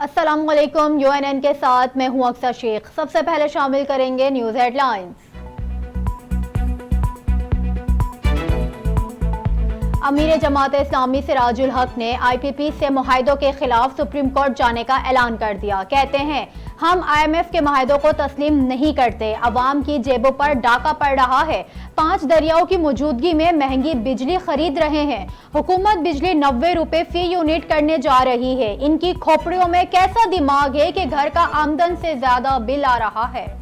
अस्सलामुअलैकुम। यूएनएन के साथ मैं हूं अक्सर शेख। सबसे पहले शामिल करेंगे न्यूज हेडलाइंस। अमीर जमात इस्लामी सिराजुल हक ने IPP से मुआहदों के खिलाफ सुप्रीम कोर्ट जाने का ऐलान कर दिया। कहते हैं हम IMF के मुआहदों को तस्लीम नहीं करते। अवाम की जेबों पर डाका पड़ रहा है। 5 दरियाओं की मौजूदगी में महंगी बिजली खरीद रहे हैं। हुकूमत बिजली 90 रुपए फी यूनिट करने जा रही है। इनकी खोपड़ियों में कैसा दिमाग है कि घर का आमदन से ज्यादा बिल आ रहा है।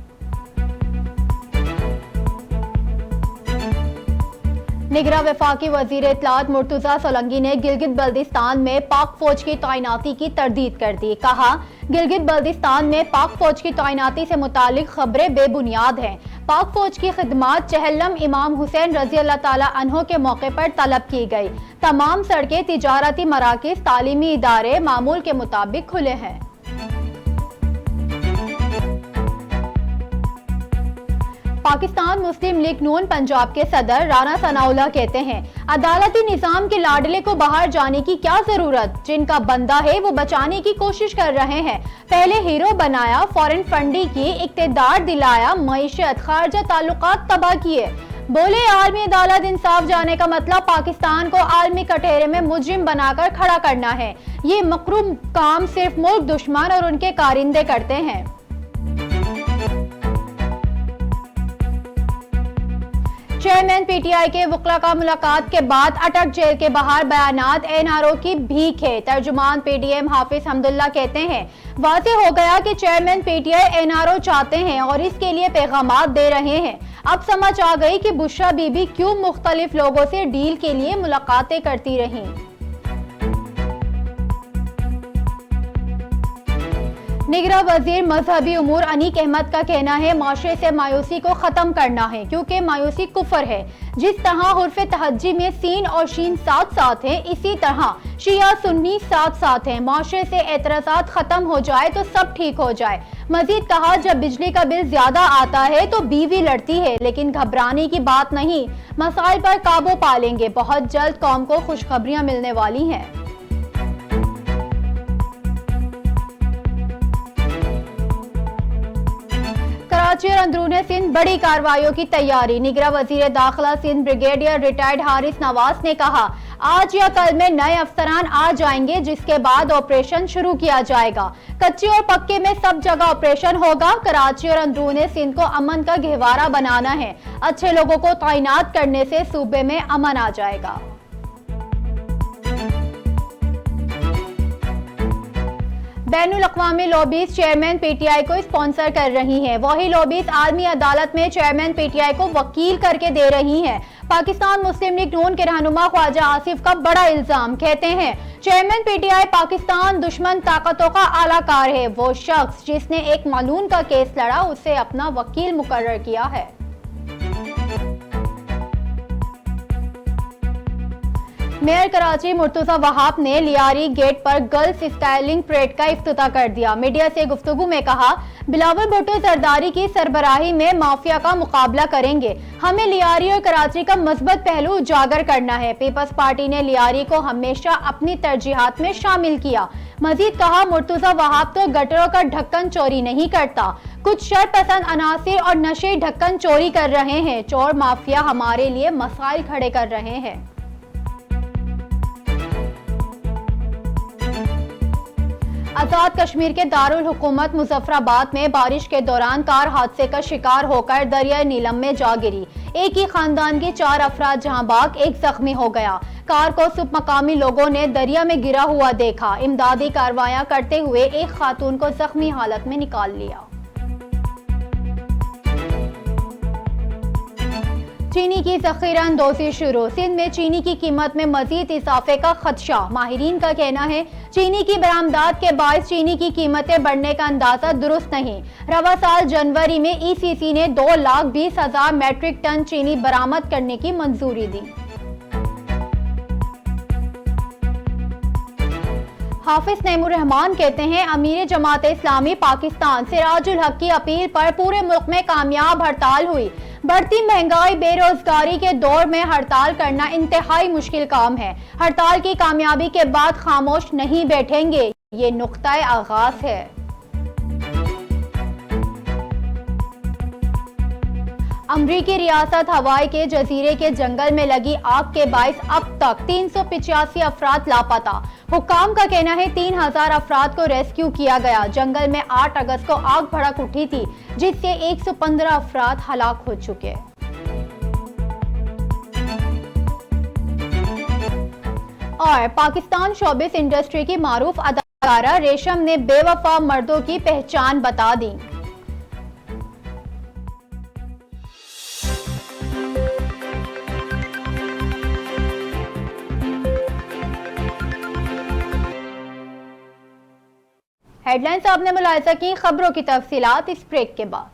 निगरां वफाकी वजीर इत्तलात मुर्तजा सोलंकी ने गिलगित बल्दिस्तान में पाक फौज की तैनाती की तरदीद कर दी। कहा गिलगित बल्दिस्तान में पाक फौज की तैनाती से मुतालिक खबरें बेबुनियाद हैं। पाक फौज की खिदमात चहलम इमाम हुसैन रजी अल्लाह ताला अन्हो के मौके पर तलब की गई। तमाम सड़कें, तिजारती मराकिज, तालीमी इदारे मामूल के मुताबिक खुले हैं। पाकिस्तान मुस्लिम लीग नून पंजाब के सदर राना सनाउल्लाह कहते हैं अदालती निजाम के लाडले को बाहर जाने की क्या जरूरत, जिनका बंदा है वो बचाने की कोशिश कर रहे हैं। पहले हीरो बनाया, फॉरेन फंडिंग की, इक्तदार दिलाया, मईशत खारजा ताल्लुकात तबाह किए। बोले आलमी अदालत इंसाफ जाने का मतलब पाकिस्तान को आलमी कटहरे में मुजरिम बनाकर खड़ा करना है। ये मकरूम काम सिर्फ मुल्क दुश्मन और उनके कारिंदे करते हैं। चेयरमैन PTI के वकला का मुलाकात के बाद अटक जेल के बाहर बयानात NRO की भीख है। तर्जुमान PDM हाफिज हमदुल्ला कहते हैं वाज़ेह हो गया कि चेयरमैन PTI NRO चाहते हैं और इसके लिए पैगामात दे रहे हैं। अब समझ आ गई कि बुशरा बीबी क्यों मुख्तलिफ लोगों से डील के लिए मुलाकातें करती रहीं। निगरां वजीर मजहबी उमूर अनीक अहमद का कहना है माशरे से मायूसी को खत्म करना है, क्योंकि मायूसी कुफर है। जिस तरह हुर्फ़े तहज्जी में सीन और शीन साथ साथ हैं, इसी तरह शिया सुन्नी साथ साथ हैं। माशरे से एतराज़ात खत्म हो जाए तो सब ठीक हो जाए। मजीद कहा जब बिजली का बिल ज्यादा आता है तो बीवी लड़ती है, लेकिन घबराने की बात नहीं, मसाइल पर काबू पा लेंगे। बहुत जल्द कौम को खुशखबरियां मिलने वाली हैं। कराची और अंदरूने सिंध बड़ी कार्रवाइयों की तैयारी। निगरां वजीर दाखिला सिंध ब्रिगेडियर रिटायर्ड हारिस नवाज ने कहा आज या कल में नए अफसरान आ जाएंगे, जिसके बाद ऑपरेशन शुरू किया जाएगा। कच्चे और पक्के में सब जगह ऑपरेशन होगा। कराची और अंदरूने सिंध को अमन का गहवारा बनाना है। अच्छे लोगों को तैनात करने से सूबे में अमन आ जाएगा। बैनुल अक़वामी लॉबीज चेयरमैन PTI को स्पॉन्सर कर रही हैं। वही लॉबीज आलमी अदालत में चेयरमैन PTI को वकील करके दे रही हैं। पाकिस्तान मुस्लिम लीग नून के रहनुमा ख्वाजा आसिफ का बड़ा इल्जाम। कहते हैं चेयरमैन PTI पाकिस्तान दुश्मन ताकतों का आलाकार है। वो शख्स जिसने एक मालून का केस लड़ा उसे अपना वकील मुकर्रर किया है। मेयर कराची मुर्तजा वहाब ने लियारी गेट पर गर्ल्स स्टाइलिंग परेड का इफ्तिताह कर दिया। मीडिया से गुफ्तगू में कहा बिलावल भुट्टो जरदारी की सरबराही में माफिया का मुकाबला करेंगे। हमें लियारी और कराची का मस्बत पहलू उजागर करना है। पीपल्स पार्टी ने लियारी को हमेशा अपनी तरजीहात में शामिल किया। मजीद कहा मुर्तजा वहाब तो गटरों का ढक्कन चोरी नहीं करता, कुछ शरपसंद अनासिर और नशे ढक्कन चोरी कर रहे हैं। चोर माफिया हमारे लिए मसाइल खड़े कर रहे हैं। आजाद कश्मीर के दारुल हुकूमत मुजफ्फराबाद में बारिश के दौरान कार हादसे का शिकार होकर दरिया नीलम में जा गिरी। एक ही खानदान के 4 अफराद जहां बाग, एक जख्मी हो गया। कार को सुबह मकामी लोगों ने दरिया में गिरा हुआ देखा। इमदादी कार्रवाइयां करते हुए एक खातून को जख्मी हालत में निकाल लिया। चीनी की ज़ख़ीरा अंदोज़ी शुरू। सिंध में चीनी की कीमत में मजीद इजाफे का खदशा। माहिरीन का कहना है चीनी की बरामदात के बायस चीनी की कीमतें बढ़ने का अंदाजा दुरुस्त नहीं। रवा साल जनवरी में ECC ने 2,20,000 मैट्रिक टन चीनी बरामद करने की मंजूरी दी। हाफिज नईमुर रहमान कहते हैं अमीर जमात इस्लामी पाकिस्तान सिराजुल हक की अपील पर पूरे मुल्क में कामयाब हड़ताल हुई। बढ़ती महंगाई बेरोजगारी के दौर में हड़ताल करना इंतहाई मुश्किल काम है। हड़ताल की कामयाबी के बाद खामोश नहीं बैठेंगे। ये नुक्ता आगाज है। अमरीकी रियासत हवाई के जजीरे के जंगल में लगी आग के बाइस अब तक 385 अफराद लापता। हुक्काम का कहना है 3000 अफराद को रेस्क्यू किया गया। जंगल में 8 अगस्त को आग भड़क उठी थी, जिससे 115 अफराद हलाक हो चुके। और पाकिस्तान शोबिस इंडस्ट्री की मारूफ अदाकारा रेशम ने बेवफा मर्दों की पहचान बता दी। हेडलाइंस आपने मुलाहिजा की, खबरों की तफसीलात इस ब्रेक के बाद।